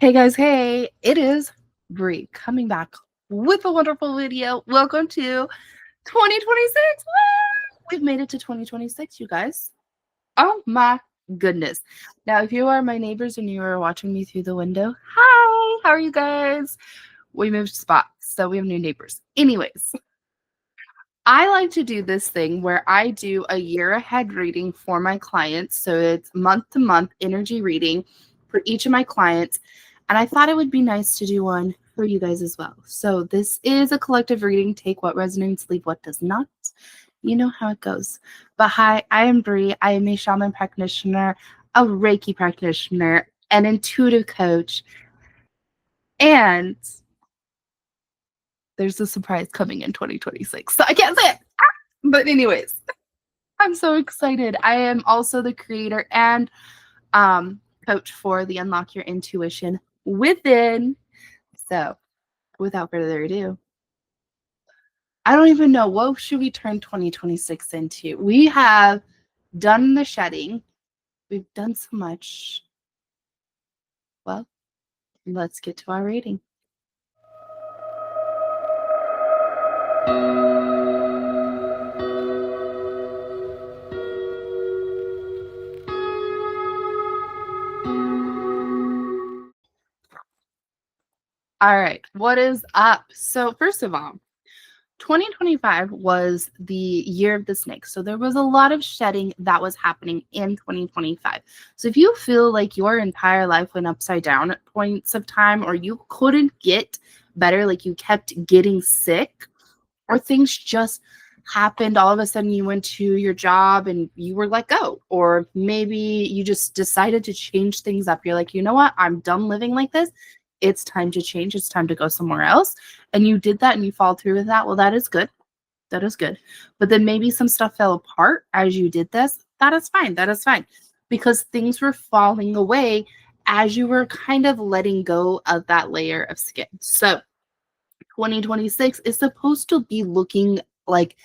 Hey guys, hey, it is Bree coming back with a wonderful video. Welcome to 2026. Woo! We've made it to 2026, you guys. Oh my goodness. Now, if you are my neighbors and you are watching me through the window, hi, how are you guys? We moved spots, so we have new neighbors. Anyways, I like to do this thing where I do a year ahead reading for my clients. So it's month to month energy reading for each of my clients. And I thought it would be nice to do one for you guys as well. So this is a collective reading. Take what resonates, leave what does not. You know how it goes. But hi, I am Bree. I am a shaman practitioner, a Reiki practitioner, an intuitive coach, and there's a surprise coming in 2026. So I can't say it. But anyways, I'm so excited. I am also the creator and coach for the Unlock Your Intuition Within. So without further ado, I don't even know what should we turn 2026 into. We have done the shedding. We've done so much. Well, let's get to our reading. All right, what is up? So first of all, 2025 was the year of the snake. So there was a lot of shedding that was happening in 2025. So if you feel like your entire life went upside down at points of time, or you couldn't get better, like you kept getting sick, or things just happened all of a sudden, you went to your job and you were let go, or maybe you just decided to change things up. You're like, you know what? I'm done living like this. It's time to change. It's time to go somewhere else. And you did that and you followed through with that. Well, that is good. That is good. But then maybe some stuff fell apart as you did this. That is fine. That is fine. Because things were falling away as you were kind of letting go of that layer of skin. So 2026 is supposed to be looking like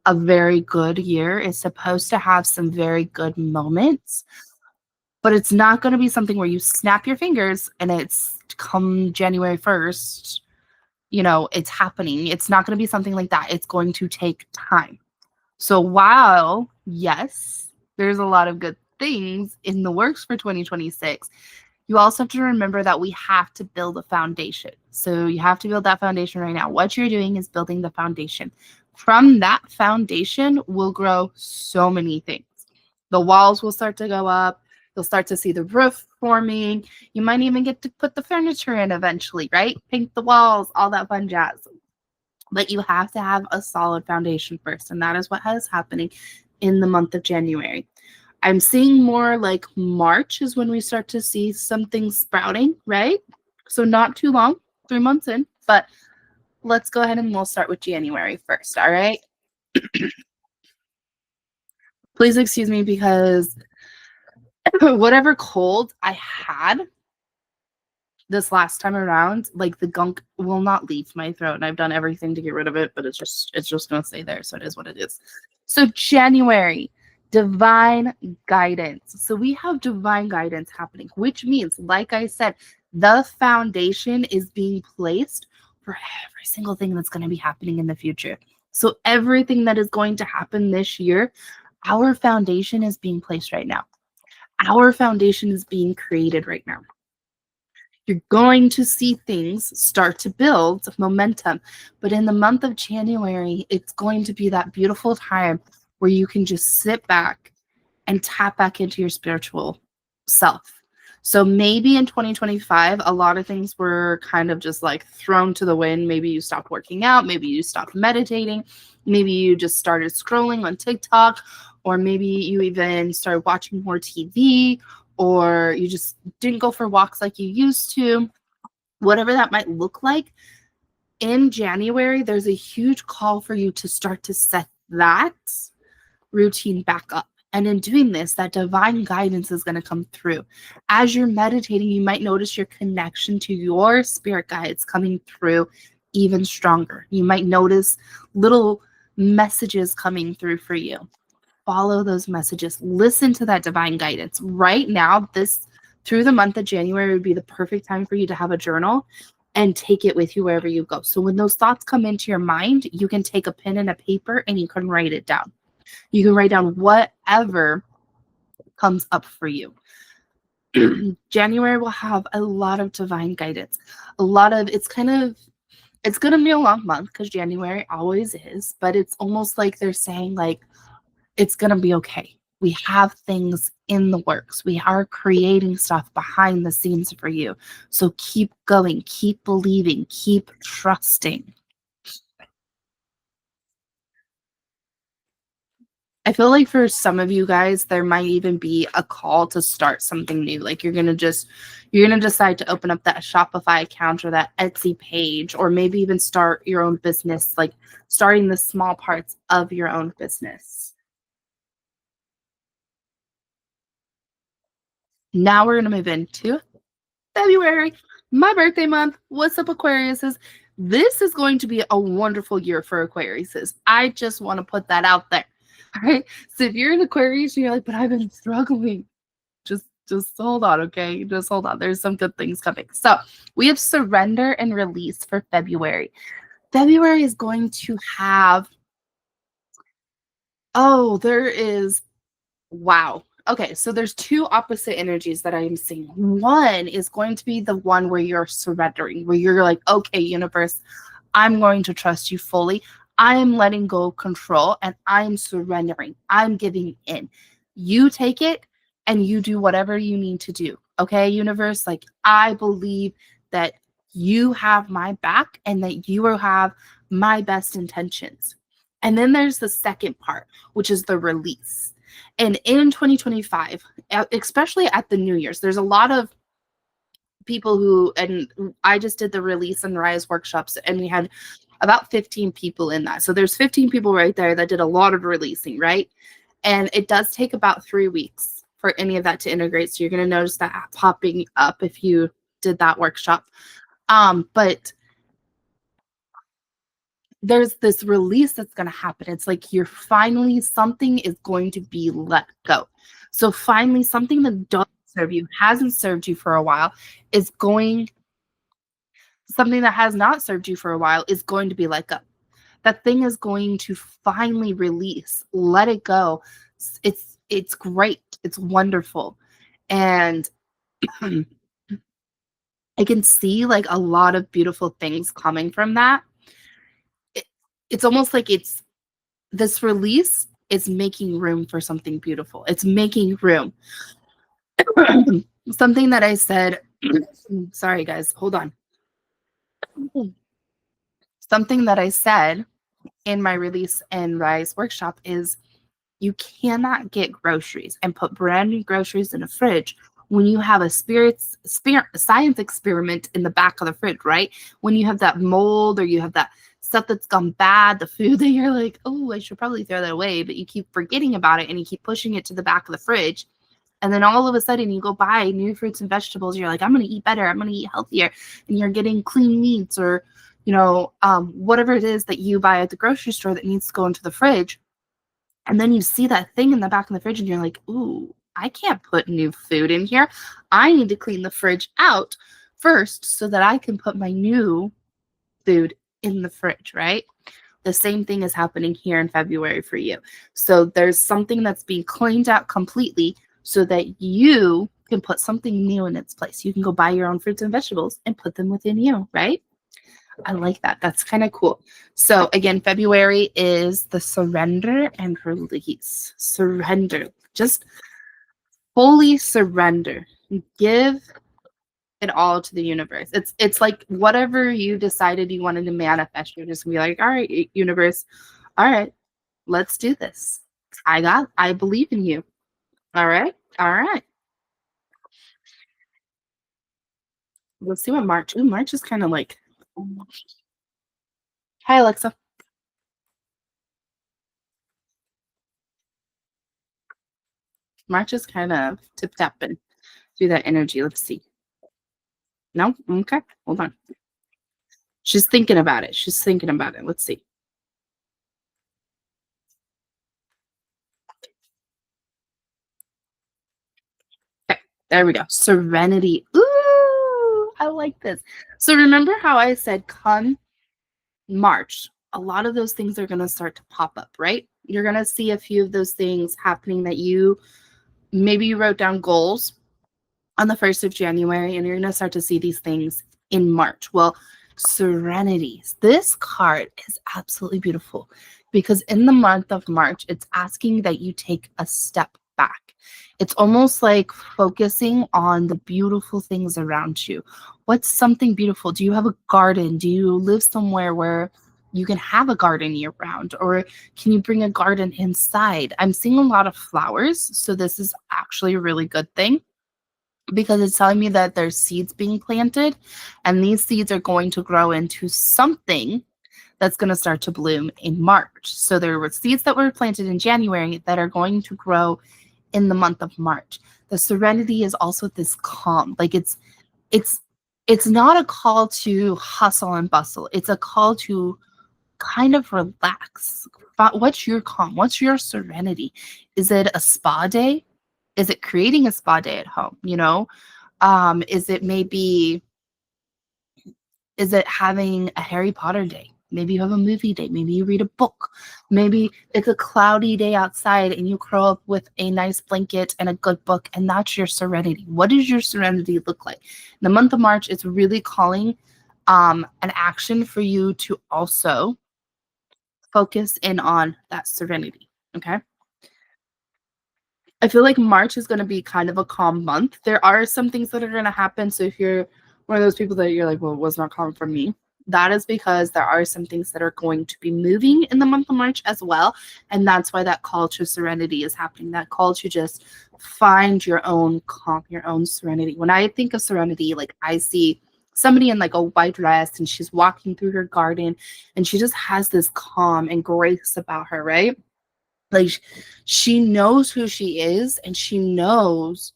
a very good year. It's supposed to have some very good moments, but it's not going to be something where you snap your fingers and it's come January 1st, it's happening. It's not going to be something like that. It's going to take time. So while, yes, there's a lot of good things in the works for 2026, you also have to remember that we have to build a foundation. So you have to build that foundation right now. What you're doing is building the foundation. From that foundation will grow so many things. The walls will start to go up. You'll start to see the roof forming. You might even get to put the furniture in eventually, right? Paint the walls, all that fun jazz. But you have to have a solid foundation first. And that is what is happening in the month of January. I'm seeing more like March is when we start to see something sprouting, right? So not too long, 3 months in, but let's go ahead and we'll start with January first, all right? Please excuse me because whatever cold I had this last time around, like the gunk will not leave my throat, and I've done everything to get rid of it, but it's just gonna stay there. So it is what it is. So January, divine guidance. So we have divine guidance happening, which means, like I said, the foundation is being placed for every single thing that's going to be happening in the future. So everything that is going to happen this year, our foundation is being placed right now. Our foundation is being created right now. You're going to see things start to build momentum. But in the month of January, it's going to be that beautiful time where you can just sit back and tap back into your spiritual self. So maybe in 2025, a lot of things were kind of just like thrown to the wind. Maybe you stopped working out. Maybe you stopped meditating. Maybe you just started scrolling on TikTok, or maybe you even started watching more TV, or you just didn't go for walks like you used to. Whatever that might look like, in January, there's a huge call for you to start to set that routine back up. And in doing this, that divine guidance is going to come through. As you're meditating, you might notice your connection to your spirit guides coming through even stronger. You might notice little messages coming through for you. Follow those messages. Listen to that divine guidance. Right now, this through the month of January would be the perfect time for you to have a journal and take it with you wherever you go. So when those thoughts come into your mind, you can take a pen and a paper and you can write it down. You can write down whatever comes up for you. January will have a lot of divine guidance. A lot of it's going to be a long month because January always is, but it's almost like they're saying like it's going to be okay. We have things in the works. We are creating stuff behind the scenes for you. So keep going, keep believing, keep trusting. I feel like for some of you guys, there might even be a call to start something new. Like you're gonna decide to open up that Shopify account or that Etsy page, or maybe even start your own business, like starting the small parts of your own business. Now we're gonna move into February, my birthday month. What's up, Aquariuses? This is going to be a wonderful year for Aquariuses. I just want to put that out there. All right. So if you're an Aquarius and you're like, but I've been struggling, just hold on, okay? Just hold on. There's some good things coming. So we have surrender and release for February. February is going to have, there is, wow. Okay, so there's two opposite energies that I am seeing. One is going to be the one where you're surrendering, where you're like, okay, universe, I'm going to trust you fully. I am letting go of control and I'm surrendering. I'm giving in. You take it and you do whatever you need to do. Okay, universe, like I believe that you have my back and that you will have my best intentions. And then there's the second part, which is the release. And in 2025, especially at the New Year's, there's a lot of people who, and I just did the release and rise workshops, and we had about 15 people in that. So there's 15 people right there that did a lot of releasing, right? And it does take about 3 weeks for any of that to integrate. So you're going to notice that popping up if you did that workshop. But there's this release that's going to happen. It's like you're finally, something is going to be let go. So finally, something that doesn't serve you, hasn't served you for a while, is going, something that has not served you for a while is going to be let go. That thing is going to finally release, let it go. It's great. It's wonderful. And I can see like a lot of beautiful things coming from that. It's almost like this release is making room for something beautiful. It's making room. Something that I said, sorry guys, hold on. Something that I said in my release and rise workshop is you cannot get groceries and put brand new groceries in a fridge when you have a science experiment in the back of the fridge, right? When you have that mold or you have that stuff that's gone bad, the food that you're like, oh, I should probably throw that away, but you keep forgetting about it and you keep pushing it to the back of the fridge. And then all of a sudden you go buy new fruits and vegetables. You're like, I'm going to eat better. I'm going to eat healthier. And you're getting clean meats or, whatever it is that you buy at the grocery store that needs to go into the fridge. And then you see that thing in the back of the fridge and you're like, ooh, I can't put new food in here. I need to clean the fridge out first so that I can put my new food in the fridge, right? The same thing is happening here in February for you. So there's something that's being cleaned out completely so that you can put something new in its place. You can go buy your own fruits and vegetables and put them within you, right? I like that. That's kind of cool. So again, February is the surrender and release. Surrender. Just fully surrender. Give it all to the universe. It's like whatever you decided you wanted to manifest, you're just gonna be like, all right, universe, all right, let's do this. I believe in you. All right. All right. Let's see what March. Ooh, March is kind of like, hi Alexa. March is kind of tip tapping through that energy. Let's see. No? Okay. Hold on. She's thinking about it. She's thinking about it. Let's see. Okay. There we go. Serenity. Ooh, I like this. So remember how I said come March, a lot of those things are going to start to pop up, right? You're going to see a few of those things happening that you maybe you wrote down goals on the 1st of January, and you're going to start to see these things in March. Well, serenities. This card is absolutely beautiful because in the month of March, it's asking that you take a step back. It's almost like focusing on the beautiful things around you. What's something beautiful? Do you have a garden? Do you live somewhere where you can have a garden year round? Or can you bring a garden inside? I'm seeing a lot of flowers, so this is actually a really good thing because it's telling me that there's seeds being planted, and these seeds are going to grow into something that's going to start to bloom in March. So there were seeds that were planted in January that are going to grow in the month of March. The serenity is also this calm. Like it's it's not a call to hustle and bustle. It's a call to kind of relax. But what's your calm? What's your serenity? Is it a spa day? Is it creating a spa day at home? Is it maybe is it having a Harry Potter day? Maybe you have a movie day. Maybe you read a book. Maybe it's a cloudy day outside and you curl up with a nice blanket and a good book, and that's your serenity. What does your serenity look like? In the month of March, it's really calling an action for you to also focus in on that serenity. Okay. I feel like March is going to be kind of a calm month. There are some things that are going to happen. So if you're one of those people that you're like, well, it was not calm for me, that is because there are some things that are going to be moving in the month of March as well. And that's why that call to serenity is happening. That call to just find your own calm, your own serenity. When I think of serenity, like I see somebody in like a white dress and she's walking through her garden and she just has this calm and grace about her, right? Like she knows who she is and she knows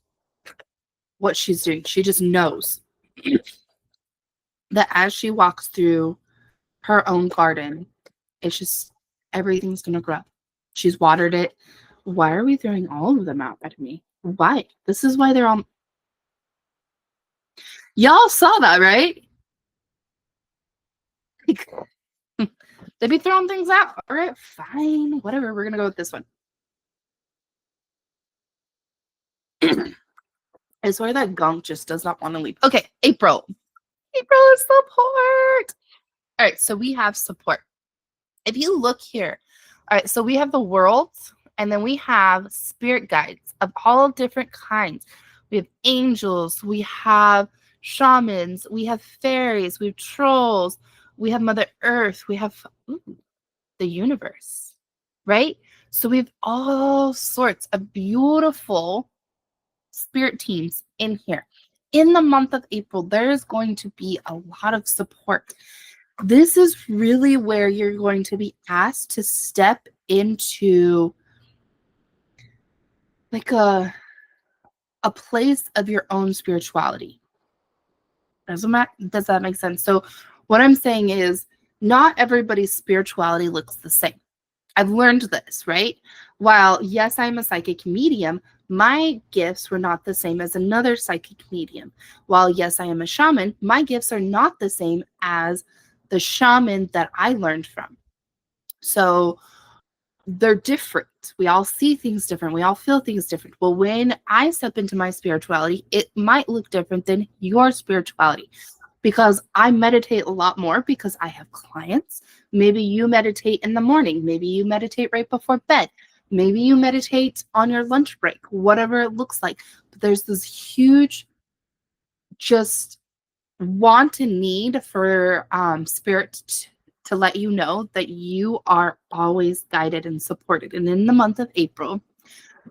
what she's doing. She just knows that as she walks through her own garden, it's just everything's gonna grow. She's watered it. Why are we throwing all of them out at me? Why? This is why they're all y'all saw that, right? Like, they be throwing things out. All right, fine, whatever. We're gonna go with this one. I swear that gunk just does not want to leave. Okay, April. April is support. All right, so we have support. If you look here, all right, so we have the world, and then we have spirit guides of all different kinds. We have angels, we have shamans, we have fairies, we have trolls, we have Mother Earth, we have the universe, right? So we have all sorts of beautiful spirit teams in here. In the month of April, there is going to be a lot of support. This is really where you're going to be asked to step into like a place of your own spirituality. Does that make sense? So what I'm saying is not everybody's spirituality looks the same. I've learned this, right? While yes, I'm a psychic medium, my gifts were not the same as another psychic medium. While yes, I am a shaman, my gifts are not the same as the shaman that I learned from. So they're different. We all see things different. We all feel things different. Well, when I step into my spirituality, it might look different than your spirituality because I meditate a lot more because I have clients. Maybe you meditate in the morning. Maybe you meditate right before bed. Maybe you meditate on your lunch break, whatever it looks like. But there's this huge just want and need for spirit to let you know that you are always guided and supported. And in the month of April,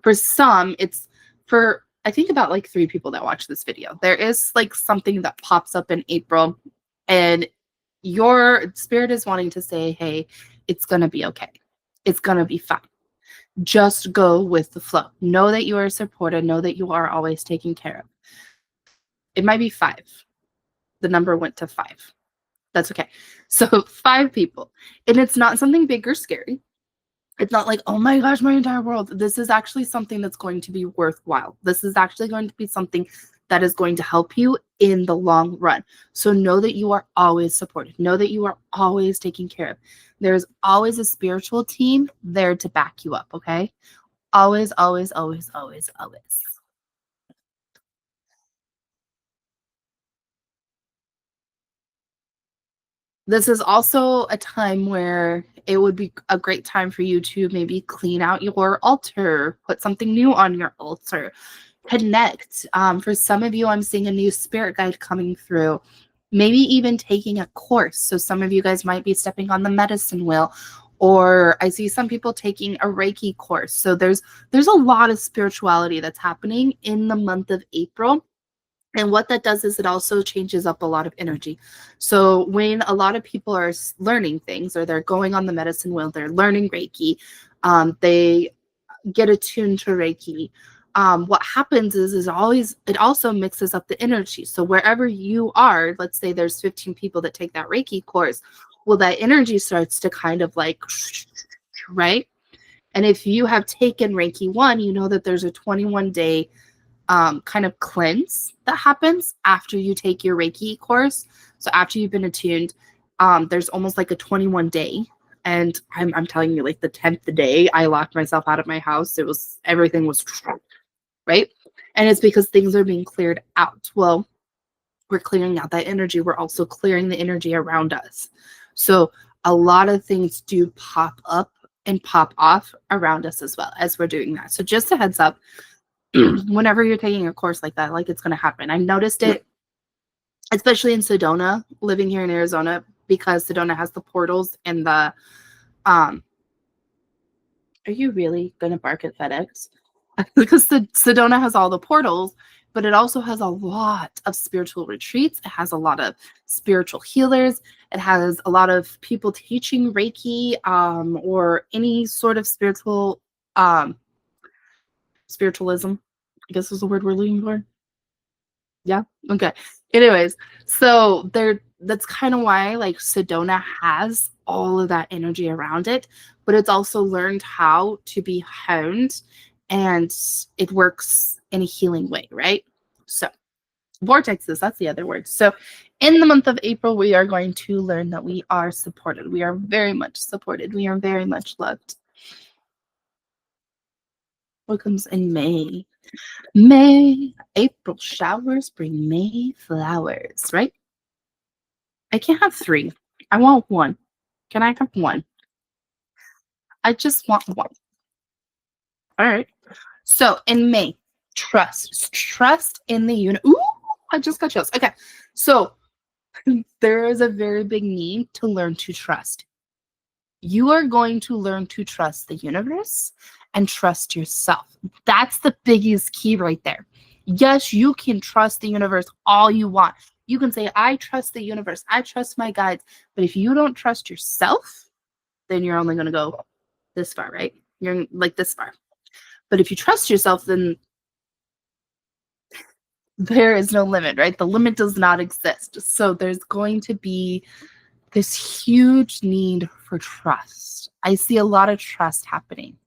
for some, it's for I think about like 3 people that watch this video. There is like something that pops up in April, and your spirit is wanting to say, hey, it's going to be okay. It's going to be fine. Just go with the flow. Know that you are supported. Know that you are always taken care of. It might be 5. The number went to 5. That's okay. So 5 people. And it's not something big or scary. It's not like, oh my gosh, my entire world. This is actually something that's going to be worthwhile. This is actually going to be something that is going to help you in the long run. So know that you are always supported. Know that you are always taken care of. There's always a spiritual team there to back you up, okay? Always, always, always, always, always. This is also a time where it would be a great time for you to maybe clean out your altar, put something new on your altar, connect. For some of you, I'm seeing a new spirit guide coming through, maybe even taking a course. So some of you guys might be stepping on the medicine wheel, or I see some people taking a Reiki course. So there's a lot of spirituality that's happening in the month of April. And what that does is it also changes up a lot of energy. So when a lot of people are learning things, or they're going on the medicine wheel, they're learning Reiki, they get attuned to Reiki. What happens is always it also mixes up the energy. So wherever you are, let's say there's 15 people that take that Reiki course, well, that energy starts to kind of like, right? And if you have taken Reiki 1, you know that there's a 21-day kind of cleanse that happens after you take your Reiki course. So after you've been attuned, there's almost like a 21-day. And I'm telling you, like the 10th day, I locked myself out of my house. Everything was right. And it's because things are being cleared out. Well, we're clearing out that energy. We're also clearing the energy around us. So a lot of things do pop up and pop off around us as well as we're doing that. So just a heads up, whenever you're taking a course like that, like it's going to happen. I've noticed it, especially in Sedona, living here in Arizona, because Sedona has the portals and the, are you really going to bark at FedEx? Because the Sedona has all the portals, but it also has a lot of spiritual retreats. It has a lot of spiritual healers. It has a lot of people teaching Reiki, or any sort of spiritualism, I guess is the word we're looking for. Yeah. Okay. Anyways, so that's kind of why like Sedona has all of that energy around it, but it's also learned how to be honed, and it works in a healing way, right? So vortexes, that's the other word. So in the month of April, we are going to learn that we are supported. We are very much supported. We are very much loved. What comes in May? May, April showers bring May flowers, right? I can't have three. I want one. Can I have one? I just want one. All right. So in May, trust. Trust in the universe. Ooh, I just got chills. Okay. So there is a very big need to learn to trust. You are going to learn to trust the universe and trust yourself. That's the biggest key right there. Yes, you can trust the universe all you want. You can say, I trust the universe. I trust my guides. But if you don't trust yourself, then you're only going to go this far, right? You're like this far. But if you trust yourself, then there is no limit, right? The limit does not exist. So there's going to be this huge need for trust. I see a lot of trust happening.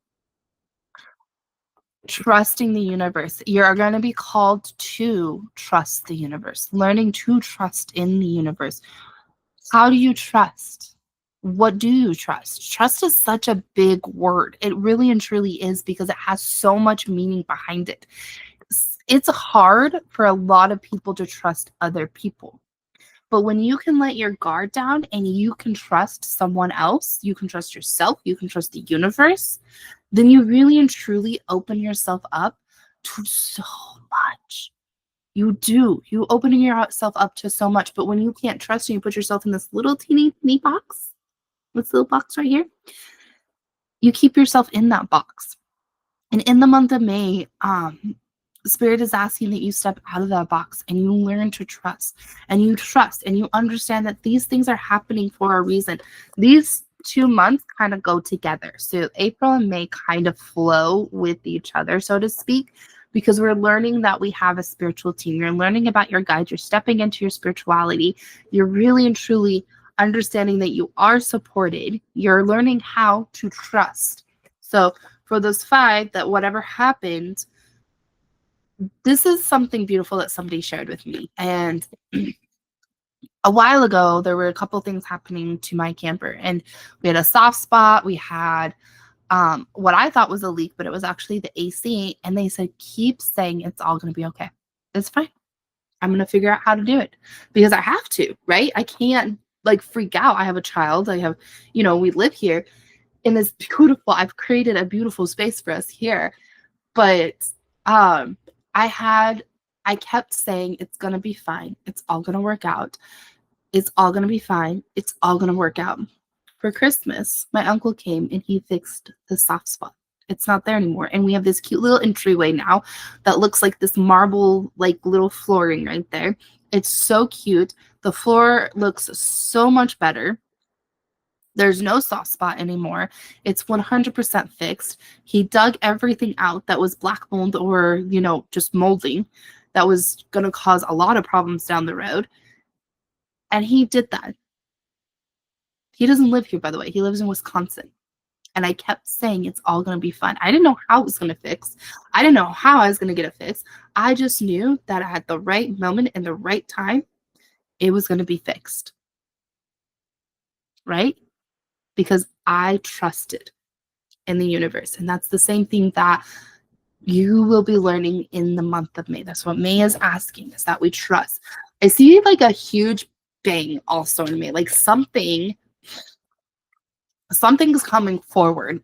Trusting the universe. You're going to be called to trust the universe, learning to trust in the universe. How do you trust? What do you trust? Trust is such a big word. It really and truly is, because it has so much meaning behind it. It's hard for a lot of people to trust other people. But when you can let your guard down and you can trust someone else, you can trust yourself, you can trust the universe, then you really and truly open yourself up to so much. You do. You opening yourself up to so much. But when you can't trust and you put yourself in this little teeny box, this little box right here, you keep yourself in that box. And in the month of May, Spirit is asking that you step out of that box and you learn to trust, and you understand that these things are happening for a reason. These 2 months kind of go together. So April and May kind of flow with each other, so to speak, because we're learning that we have a spiritual team. You're learning about your guides. You're stepping into your spirituality. You're really and truly understanding that you are supported. You're learning how to trust. So for those 5 that whatever happened, this is something beautiful that somebody shared with me. And a while ago, there were a couple things happening to my camper, and we had a soft spot. We had what I thought was a leak, but it was actually the AC. And they said, keep saying it's all going to be okay. It's fine. I'm going to figure out how to do it because I have to, right? I can't like freak out. I have a child. I have, we live here in this beautiful, I've created a beautiful space for us here. But um, I kept saying, it's going to be fine. It's all going to work out. It's all going to be fine. It's all going to work out. For Christmas, my uncle came and he fixed the soft spot. It's not there anymore. And we have this cute little entryway now that looks like this marble, like little flooring right there. It's so cute. The floor looks so much better. There's no soft spot anymore. It's 100% fixed. He dug everything out that was black mold or, just molding that was going to cause a lot of problems down the road. And he did that. He doesn't live here, by the way. He lives in Wisconsin. And I kept saying it's all going to be fine. I didn't know how it was going to fix. I didn't know how I was going to get it fixed. I just knew that at the right moment and the right time, it was going to be fixed. Right? Because I trusted in the universe. And that's the same thing that you will be learning in the month of May. That's what May is asking, is that we trust. I see like a huge bang also in May, like something's coming forward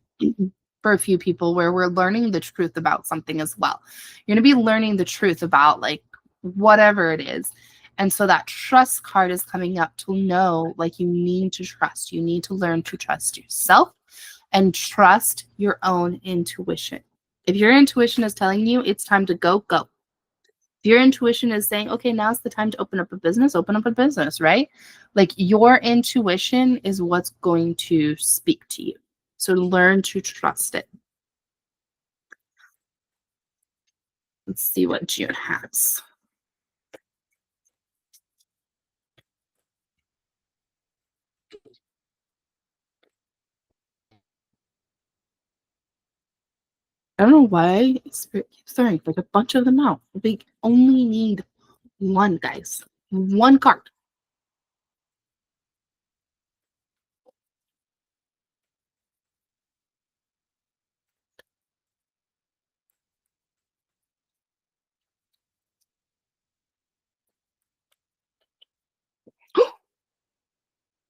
for a few people where we're learning the truth about something as well. You're going to be learning the truth about like whatever it is. And so that trust card is coming up to know like you need to trust. You need to learn to trust yourself and trust your own intuition. If your intuition is telling you it's time to go, go. If your intuition is saying, okay, now's the time to open up a business, right? Like your intuition is what's going to speak to you. So learn to trust it. Let's see what June has. I don't know why Spirit keeps throwing like a bunch of them out. We only need one, guys. One card.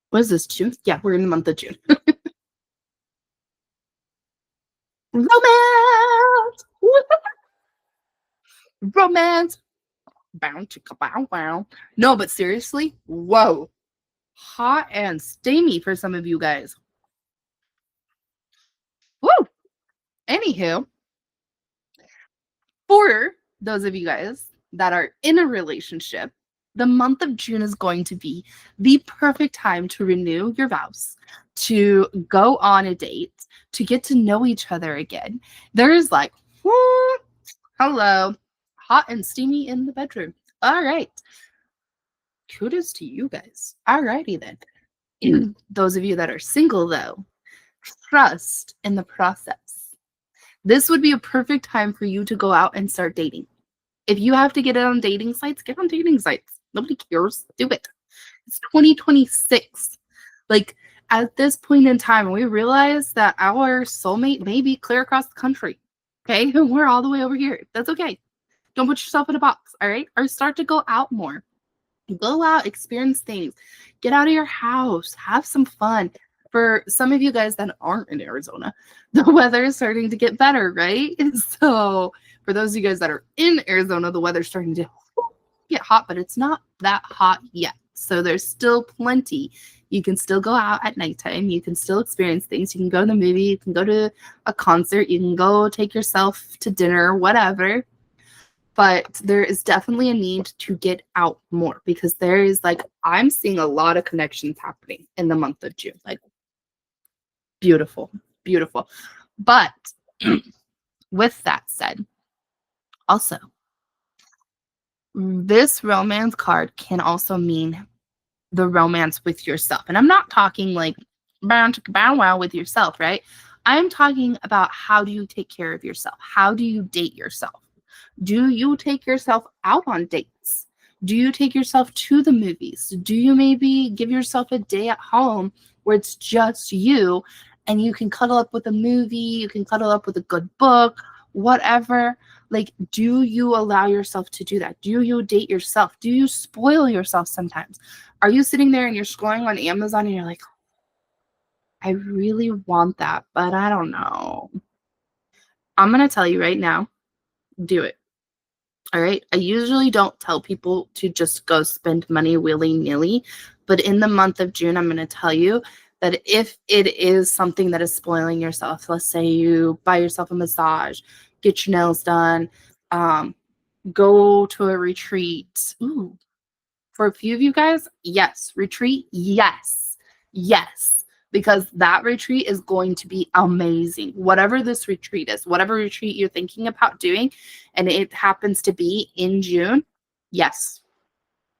What is this, June? Yeah, we're in the month of June. Romance! Romance! Bow, chicka, bow, wow. No, but seriously, whoa. Hot and steamy for some of you guys. Woo! Anywho, for those of you guys that are in a relationship, the month of June is going to be the perfect time to renew your vows, to go on a date, to get to know each other again. There's like, whoo, hello, hot and steamy in the bedroom. All right. Kudos to you guys. All righty then. Those of you that are single, though, trust in the process. This would be a perfect time for you to go out and start dating. If you have to get it on dating sites, get on dating sites. Nobody cares. Do it. It's 2026. Like at this point in time, we realize that our soulmate may be clear across the country. Okay. We're all the way over here. That's okay. Don't put yourself in a box. All right. Or start to go out more. Go out, experience things. Get out of your house. Have some fun. For some of you guys that aren't in Arizona, the weather is starting to get better, right? So for those of you guys that are in Arizona, the weather's starting to get hot, but it's not that hot yet. So there's still plenty. You can still go out at nighttime. You can still experience things. You can go to the movie. You can go to a concert. You can go take yourself to dinner, whatever. But there is definitely a need to get out more because there is like, I'm seeing a lot of connections happening in the month of June. Like, beautiful, beautiful. But with that said, also, this romance card can also mean the romance with yourself. And I'm not talking like bow wow with yourself, right? I'm talking about, how do you take care of yourself? How do you date yourself? Do you take yourself out on dates? Do you take yourself to the movies? Do you maybe give yourself a day at home where it's just you and you can cuddle up with a movie, you can cuddle up with a good book, whatever? Like, do you allow yourself to do that? Do you date yourself? Do you spoil yourself sometimes? Are you sitting there and you're scrolling on Amazon and you're like, I really want that, but I don't know. I'm going to tell you right now, do it. All right. I usually don't tell people to just go spend money willy-nilly, but in the month of June, I'm going to tell you that if it is something that is spoiling yourself, let's say you buy yourself a massage, get your nails done, um, go to a retreat. Ooh, for a few of you guys, yes. Retreat, yes. Yes. Because that retreat is going to be amazing. Whatever this retreat is, whatever retreat you're thinking about doing, and it happens to be in June, yes.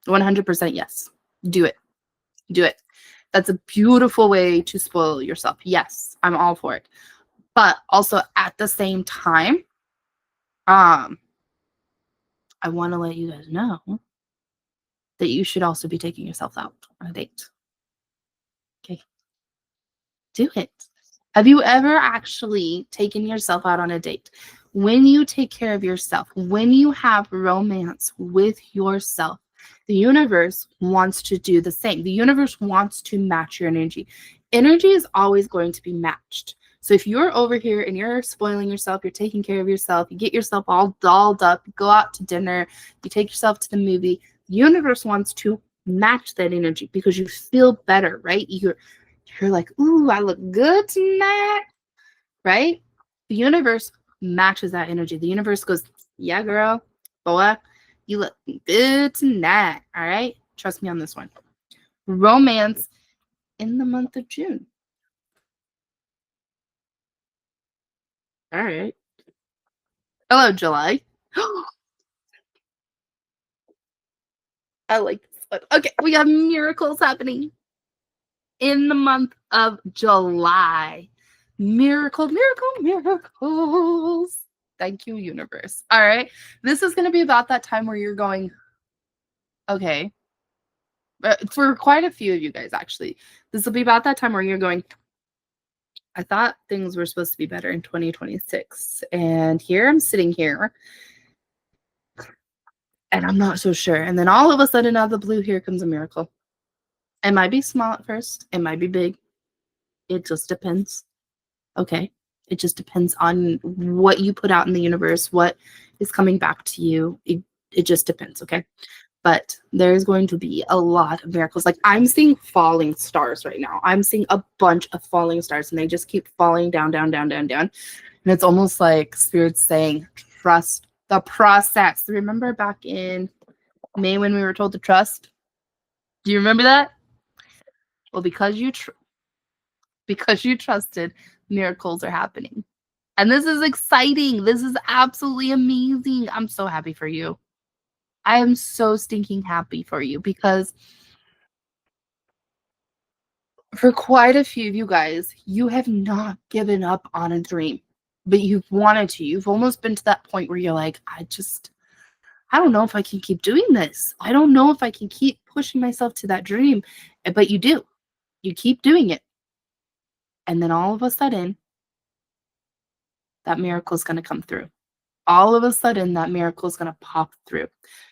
100% yes. Do it. Do it. That's a beautiful way to spoil yourself. Yes, I'm all for it. But also at the same time, I want to let you guys know that you should also be taking yourself out on a date. Okay. Do it. Have you ever actually taken yourself out on a date? When you take care of yourself, when you have romance with yourself, the universe wants to do the same. The universe wants to match your energy. Energy is always going to be matched. So if you're over here and you're spoiling yourself, you're taking care of yourself, you get yourself all dolled up, you go out to dinner, you take yourself to the movie, the universe wants to match that energy because you feel better, right? You're like, ooh, I look good tonight, right? The universe matches that energy. The universe goes, yeah, girl, boy, you look good tonight, all right? Trust me on this one. Romance in the month of June. All right. Hello, July. I like this one. Okay, we have miracles happening in the month of July. Miracles. Thank you, universe. All right. This is going to be about that time where you're going, okay. For quite a few of you guys, actually, this will be about that time where you're going, I thought things were supposed to be better in 2026. And here I'm sitting here and I'm not so sure. And then all of a sudden, out of the blue, here comes a miracle. It might be small at first, it might be big. It just depends. Okay. It just depends on what you put out in the universe, what is coming back to you. It just depends. Okay. But there's going to be a lot of miracles. Like, I'm seeing falling stars right now. I'm seeing a bunch of falling stars and they just keep falling down, down, down, down, down. And it's almost like Spirit's saying, trust the process. Remember back in May when we were told to trust? Do you remember that? Well, because you trusted, miracles are happening. And this is exciting. This is absolutely amazing. I'm so happy for you. I am so stinking happy for you because for quite a few of you guys, you have not given up on a dream, but you've wanted to. You've almost been to that point where you're like, I don't know if I can keep doing this. I don't know if I can keep pushing myself to that dream. But you do. You keep doing it. And then all of a sudden, that miracle is going to come through. All of a sudden, that miracle is going to pop through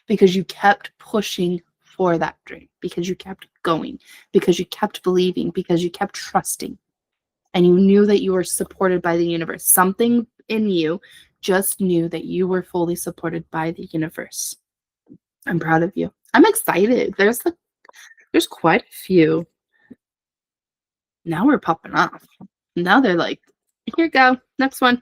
because you kept pushing for that dream, because you kept going, because you kept believing, because you kept trusting, and you knew that you were supported by the universe. Something in you just knew that you were fully supported by the universe. I'm proud of you. I'm excited. There's quite a few. Now we're popping off. Now they're like, here you go, next one.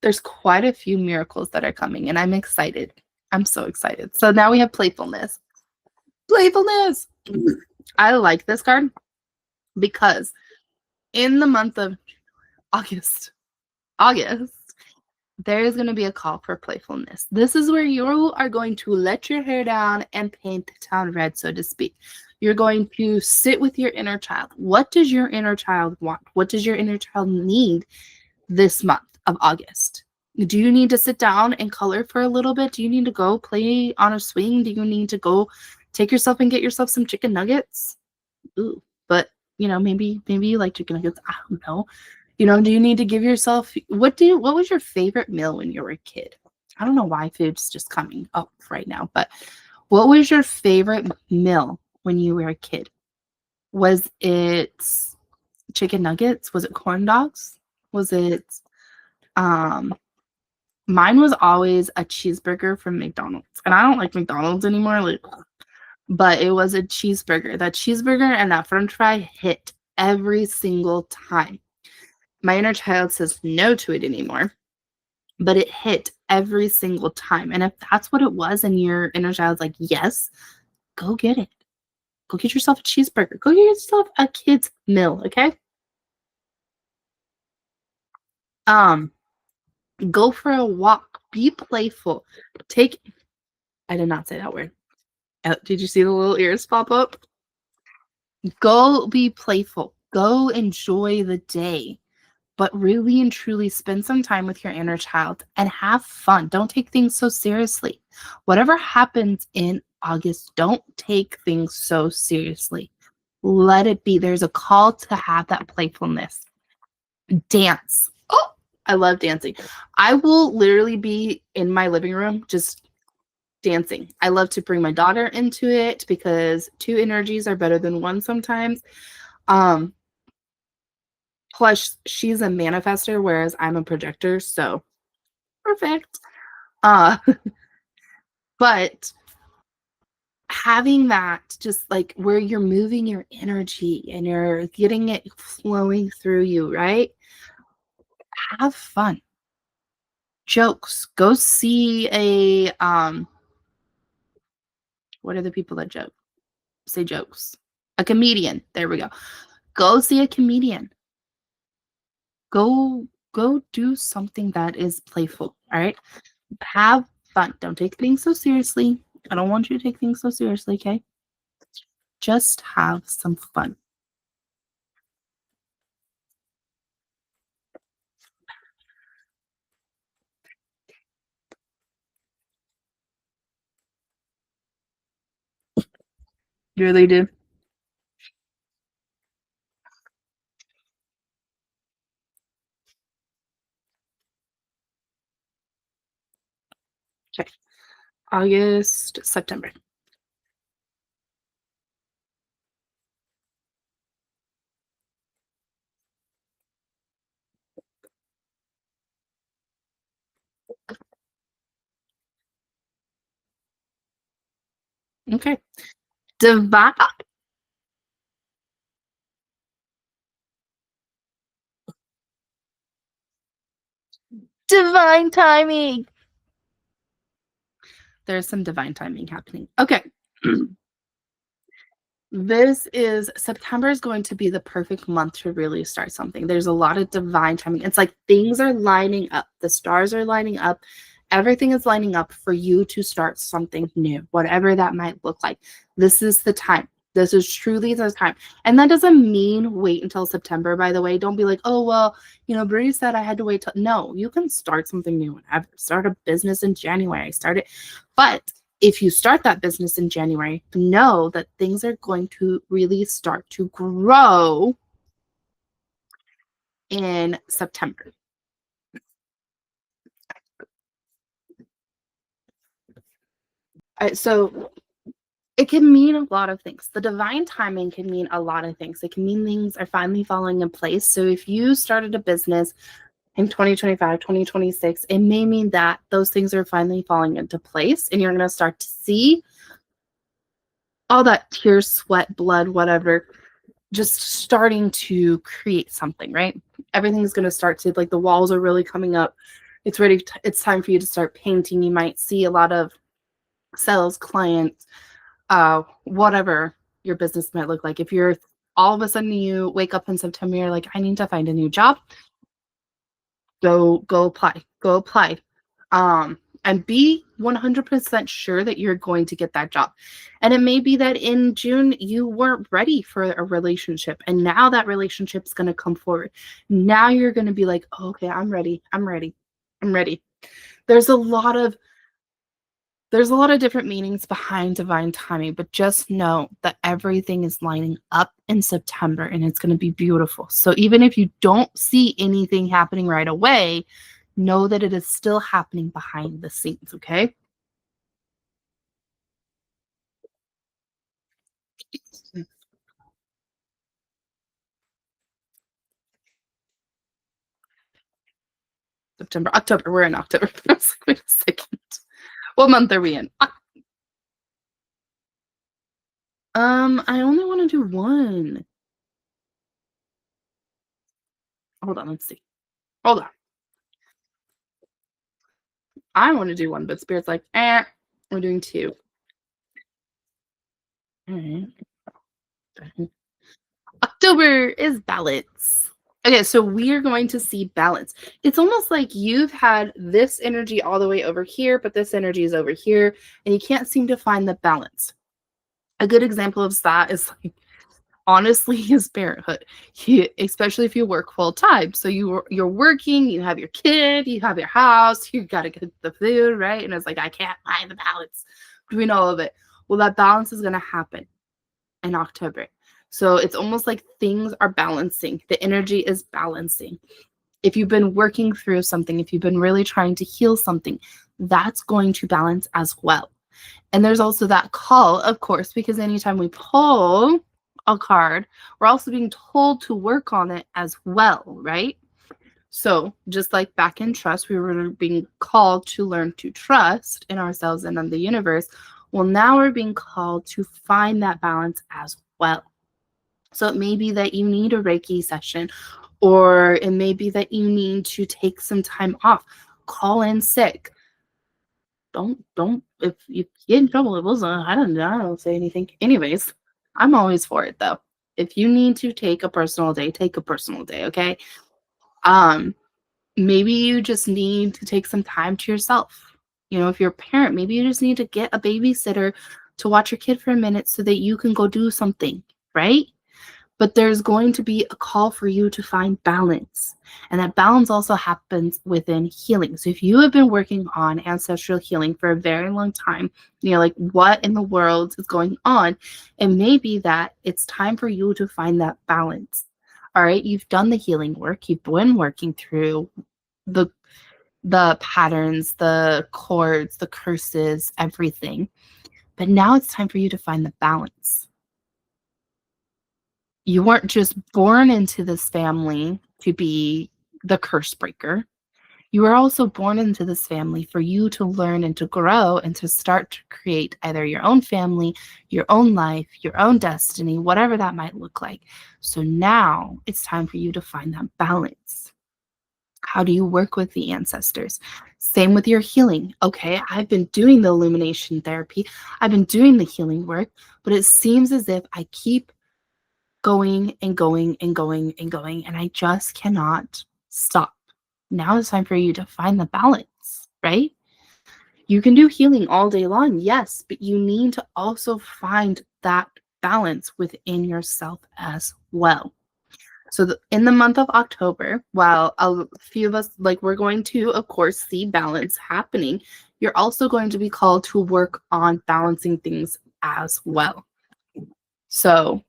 There's quite a few miracles that are coming, and I'm excited. I'm so excited. So now we have playfulness. Playfulness. I like this card because in the month of August, there is going to be a call for playfulness. This is where you are going to let your hair down and paint the town red, so to speak. You're going to sit with your inner child. What does your inner child want? What does your inner child need this month of August? Do you need to sit down and color for a little bit? Do you need to go play on a swing? Do you need to go take yourself and get yourself some chicken nuggets? Ooh, but maybe you like chicken nuggets. I don't know. Do you need to give yourself what was your favorite meal when you were a kid? I don't know why food's just coming up right now, but what was your favorite meal when you were a kid? Was it chicken nuggets? Was it corn dogs? Was it um mine was always a cheeseburger from McDonald's. And I don't like McDonald's anymore, like, but it was a cheeseburger. That cheeseburger and that french fry hit every single time. My inner child says no to it anymore, but it hit every single time. And if that's what it was and your inner child's like, yes, go get it. Go get yourself a cheeseburger. Go get yourself a kid's meal, okay? Go for a walk. Be playful. I did not say that word. Did you see the little ears pop up? Go be playful. Go enjoy the day. But really and truly spend some time with your inner child and have fun. Don't take things so seriously. Whatever happens in August, don't take things so seriously. Let it be. There's a call to have that playfulness. Dance. Oh, I love dancing. I will literally be in my living room just dancing. I love to bring my daughter into it because two energies are better than one sometimes. Plus, she's a manifester, whereas I'm a projector, so perfect. Uh, but having that just like where you're moving your energy and you're getting it flowing through you, right? Have fun. Jokes. Go see a what are the people that joke? Say jokes. A comedian. There we go. Go see a comedian. Go do something that is playful, all right? Have fun. Don't take things so seriously. I don't want you to take things so seriously, okay? Just have some fun. You really do. Okay. August, September. Okay. Divine divine timing. There's some divine timing happening. Okay. This is September is going to be the perfect month to really start something. There's a lot of divine timing. It's like things are lining up. The stars are lining up. Everything is lining up for you to start something new, whatever that might look like. This is the time. This is truly the time. And that doesn't mean wait until September, by the way. Don't be like, oh, well, Bree said I had to wait till. No, you can start something new whenever. Start a business in January. Start it. But if you start that business in January, know that things are going to really start to grow in September. So it can mean a lot of things. The divine timing can mean a lot of things. It can mean things are finally falling in place. So if you started a business in 2025, 2026, it may mean that those things are finally falling into place and you're going to start to see all that tears, sweat, blood, whatever, just starting to create something, right? Everything's going to start to, like, the walls are really coming up. It's time for you to start painting. You might see a lot of sales, clients, whatever your business might look like. If you're all of a sudden you wake up in September, you're like, I need to find a new job. Go apply. Go apply. and be 100% sure that you're going to get that job. And it may be that in June you weren't ready for a relationship, and now that relationship's going to come forward. Now you're going to be like, oh, okay, I'm ready. I'm ready. I'm ready. There's a lot of there's a lot of different meanings behind divine timing, but just know that everything is lining up in September and it's going to be beautiful. So even if you don't see anything happening right away, know that it is still happening behind the scenes, okay? September, October. We're in October. I was like, wait a second. What month are we in? I only want to do one. Hold on, let's see. Hold on. I want to do one, but Spirit's like, we're doing two. All right. October is balance. Okay, so we are going to see balance. It's almost like you've had this energy all the way over here, but this energy is over here, and you can't seem to find the balance. A good example of that is like honestly is parenthood. Especially if you work full time. So you're working, you have your kid, you have your house, you got to get the food, right? And it's like I can't find the balance between all of it. Well, that balance is going to happen in October. So it's almost like things are balancing. The energy is balancing. If you've been working through something, if you've been really trying to heal something, that's going to balance as well. And there's also that call, of course, because anytime we pull a card, we're also being told to work on it as well, right? So just like back in trust, we were being called to learn to trust in ourselves and in the universe. Well, now we're being called to find that balance as well. So it may be that you need a Reiki session, or it may be that you need to take some time off, call in sick. Don't if you get in trouble, it wasn't I don't say anything. Anyways, I'm always for it though. If you need to take a personal day, take a personal day, okay? Um, maybe you just need to take some time to yourself. You know, if you're a parent, maybe you just need to get a babysitter to watch your kid for a minute so that you can go do something, right? But there's going to be a call for you to find balance. And that balance also happens within healing. So if you have been working on ancestral healing for a very long time, you know, like what in the world is going on? It may be that it's time for you to find that balance. All right, you've done the healing work, you've been working through the the patterns, the cords, the curses, everything. But now it's time for you to find the balance. You weren't just born into this family to be the curse breaker. You were also born into this family for you to learn and to grow and to start to create either your own family, your own life, your own destiny, whatever that might look like. So now it's time for you to find that balance. How do you work with the ancestors? Same with your healing. Okay, I've been doing the illumination therapy, I've been doing the healing work, but it seems as if I keep going and going and going and going, and I just cannot stop. Now it's time for you to find the balance, right? You can do healing all day long, yes, but you need to also find that balance within yourself as well. So in the month of October, while a few of us, like we're going to, of course, see balance happening, you're also going to be called to work on balancing things as well. So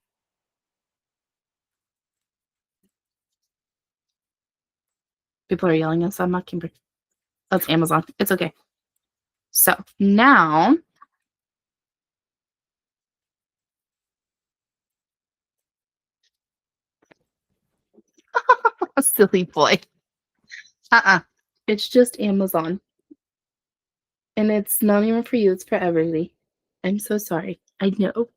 people are yelling outside my camper. That's Amazon. It's okay. So now, a silly boy. Uh-uh. It's just Amazon. And it's not even for you, it's for everybody. I'm so sorry. I know.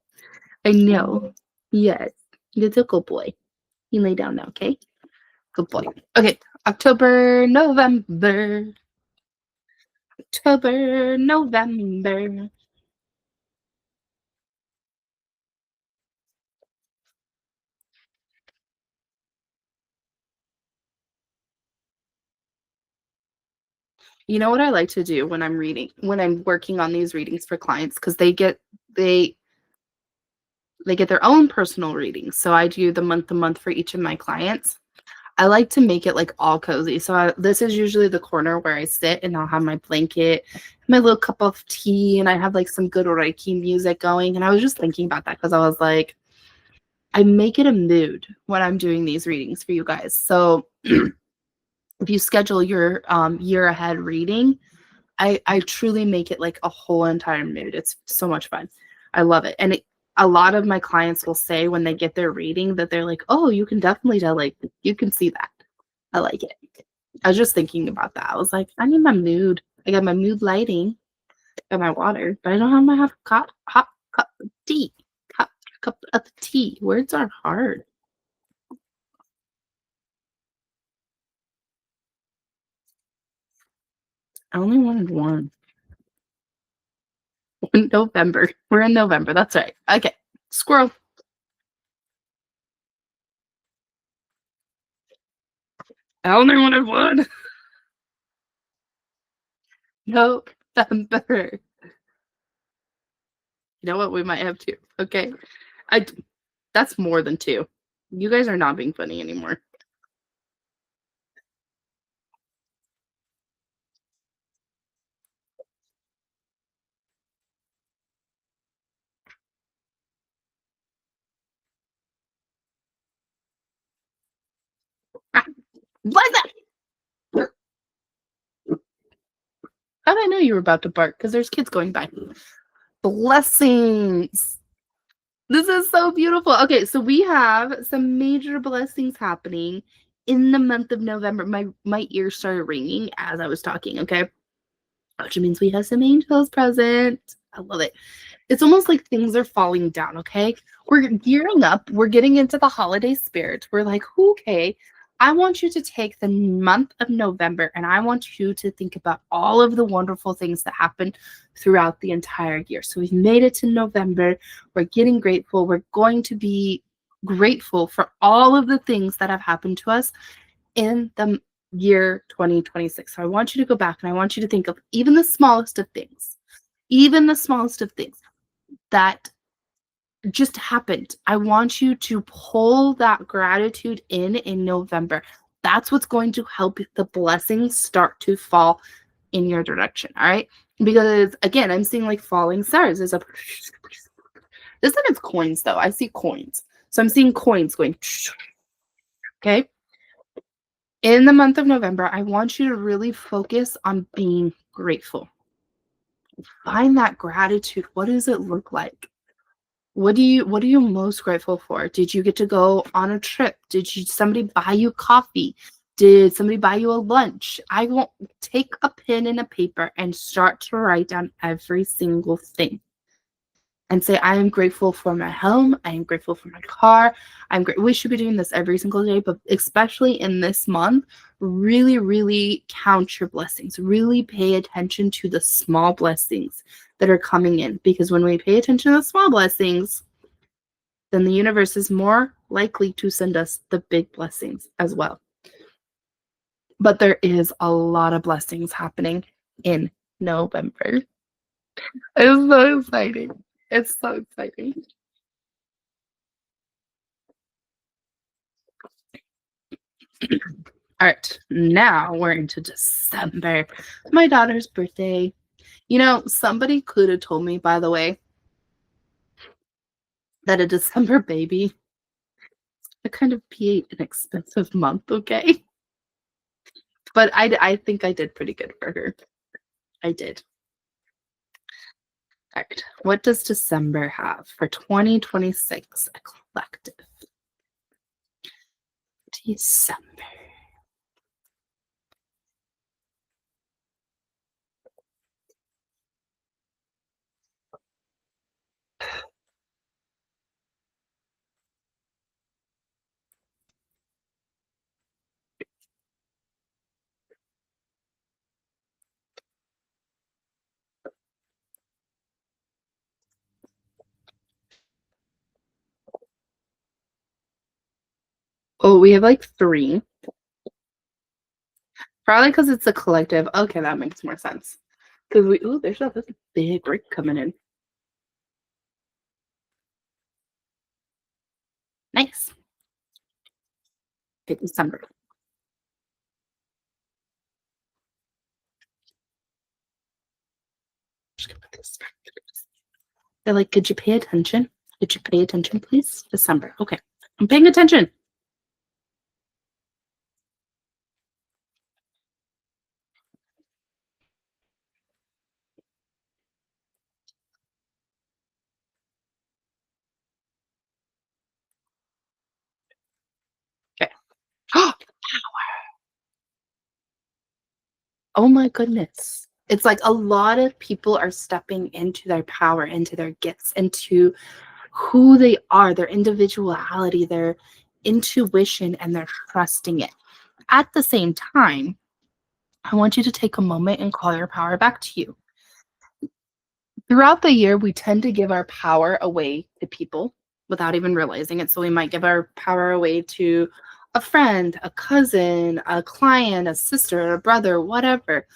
I know. Yes. It's a good boy. You lay down now, okay? Good boy. Okay. October, November. October, November. You know what I like to do when I'm reading, when I'm working on these readings for clients, because they get their own personal readings. So I do the month to month for each of my clients. I like to make it like all cozy. So this is usually the corner where I sit and I'll have my blanket, my little cup of tea, and I have like some good Reiki music going. And I was just thinking about that because I was like, I make it a mood when I'm doing these readings for you guys. So if you schedule your year ahead reading, I truly make it like a whole entire mood. It's so much fun. I love it. And a lot of my clients will say when they get their reading that they're like, "Oh, you can definitely tell, like you can see that." I like it. I was just thinking about that. I was like, I need my mood. I got my mood lighting and my water, but I don't have my hot cup of tea. Hot cup of tea. Words are hard. I only wanted one. November. We're in November. That's right. Okay. Squirrel. I only wanted one. November. You know what? We might have two. Okay. I that's more than two. You guys are not being funny anymore. Ah, like that. How did I know you were about to bark? Because there's kids going by. Blessings. This is so beautiful. Okay, so we have some major blessings happening in the month of November. My ears started ringing as I was talking, okay? Which means we have some angels present. I love it. It's almost like things are falling down, okay? We're gearing up. We're getting into the holiday spirit. We're like, okay, I want you to take the month of November and I want you to think about all of the wonderful things that happened throughout the entire year. So we've made it to November. We're getting grateful. We're going to be grateful for all of the things that have happened to us in the year 2026. So I want you to go back and I want you to think of even the smallest of things that just happened. I want you to pull that gratitude in November. That's what's going to help the blessings start to fall in your direction. All right. Because again, I'm seeing like falling stars. There's a this time it's coins though. I see coins. So I'm seeing coins going. Okay. In the month of November, I want you to really focus on being grateful. Find that gratitude. What does it look like? What are you most grateful for? Did you get to go on a trip? Did you somebody buy you coffee? Did somebody buy you a lunch? I won't take a pen and a paper and start to write down every single thing and say, I am grateful for my home. I am grateful for my car. I'm great. We should be doing this every single day, but especially in this month, really, really count your blessings. Really pay attention to the small blessings that are coming in. Because when we pay attention to the small blessings, then the universe is more likely to send us the big blessings as well. But there is a lot of blessings happening in November. It's so exciting. It's so exciting. All right, now we're into December. My daughter's birthday. You know, somebody could have told me, by the way, that a December baby would kind of be an expensive month, okay? But I think I did pretty good for her. I did. All right, what does December have for 2026? A collective. December. Oh, we have like three. Probably because it's a collective. Okay, that makes more sense. Because there's a big break coming in. Nice. Okay, December. Just gonna put this back. They're like, could you pay attention? Could you pay attention, please? December. Okay. I'm paying attention. Okay. Oh my goodness. It's like a lot of people are stepping into their power, into their gifts, into who they are, their individuality, their intuition, and they're trusting it. At the same time, I want you to take a moment and call your power back to you. Throughout the year, we tend to give our power away to people without even realizing it. So we might give our power away to a friend, a cousin, a client, a sister, a brother, whatever.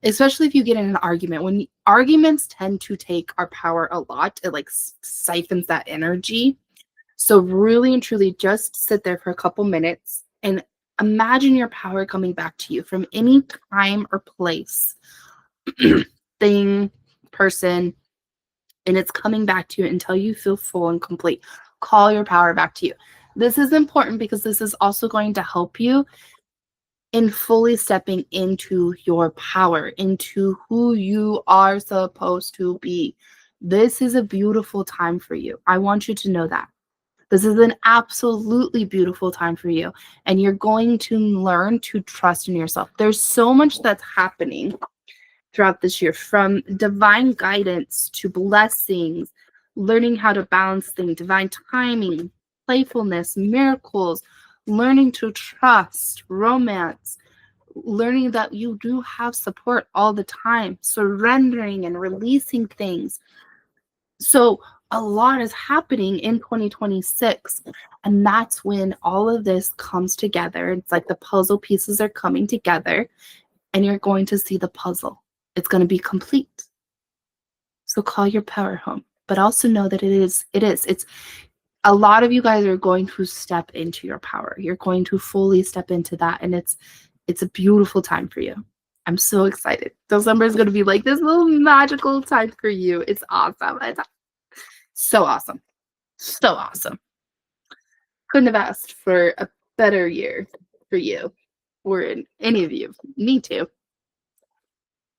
Especially if you get in an argument. When arguments tend to take our power a lot, it like siphons that energy. So really and truly just sit there for a couple minutes and imagine your power coming back to you from any time or place, thing, person, and it's coming back to you until you feel full and complete. Call your power back to you. This is important because this is also going to help you in fully stepping into your power, into who you are supposed to be. This is a beautiful time for you. I want you to know that. This is an absolutely beautiful time for you. And you're going to learn to trust in yourself. There's so much that's happening throughout this year, from divine guidance to blessings, learning how to balance things, divine timing, playfulness, miracles, learning to trust, romance, learning that you do have support all the time, surrendering and releasing things. So, a lot is happening in 2026. And that's when all of this comes together. It's like the puzzle pieces are coming together, and you're going to see the puzzle. It's going to be complete. So call your power home, but also know that it's a lot of you guys are going to step into your power. You're going to fully step into that. And it's a beautiful time for you. I'm so excited. December is going to be like this little magical time for you. It's awesome. It's so awesome. So awesome. Couldn't have asked for a better year for you or in any of you. Me too.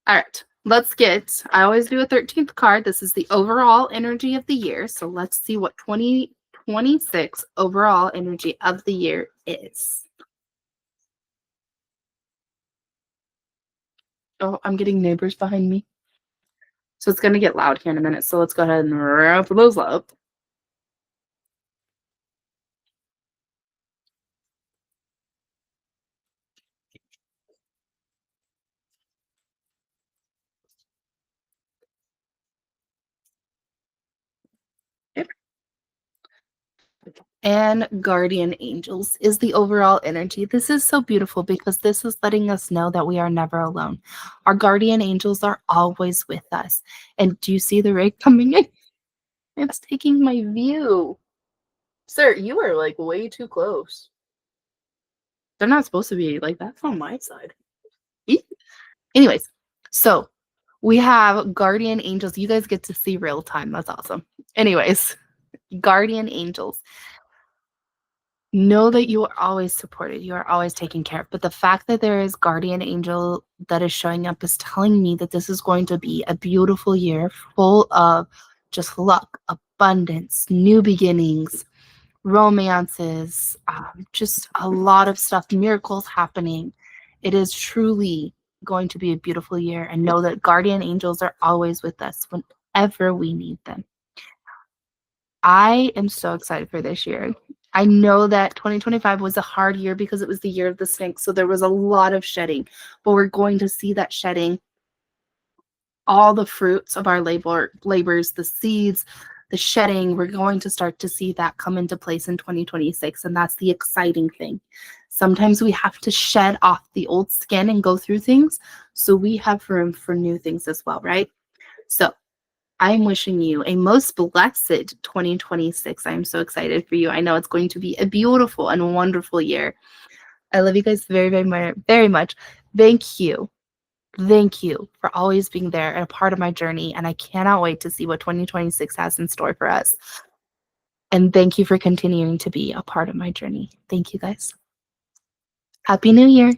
All right, I always do a 13th card. This is the overall energy of the year. So let's see what 2026 overall energy of the year is. Oh, I'm getting neighbors behind me. So it's going to get loud here in a minute. So let's go ahead and wrap those up. And guardian angels is the overall energy. This is so beautiful because this is letting us know that we are never alone. Our guardian angels are always with us. And do you see the ray coming in? It's taking my view. Sir, you are like way too close. They're not supposed to be like that's on my side. Eek. Anyways, so we have guardian angels. You guys get to see real time. That's awesome. Anyways, guardian angels. Know that you are always supported. You are always taken care of. But the fact that there is guardian angel that is showing up is telling me that this is going to be a beautiful year full of just luck, abundance, new beginnings, romances, just a lot of stuff, miracles happening. It is truly going to be a beautiful year. And know that guardian angels are always with us whenever we need them. I am so excited for this year. I know that 2025 was a hard year because it was the year of the snake. So there was a lot of shedding, but we're going to see that shedding, all the fruits of our labors, the seeds, the shedding, we're going to start to see that come into place in 2026. And that's the exciting thing. Sometimes we have to shed off the old skin and go through things so we have room for new things as well, right? So I'm wishing you a most blessed 2026. I'm so excited for you. I know it's going to be a beautiful and wonderful year. I love you guys very, very, very much. Thank you. Thank you for always being there and a part of my journey. And I cannot wait to see what 2026 has in store for us. And thank you for continuing to be a part of my journey. Thank you guys. Happy New Year.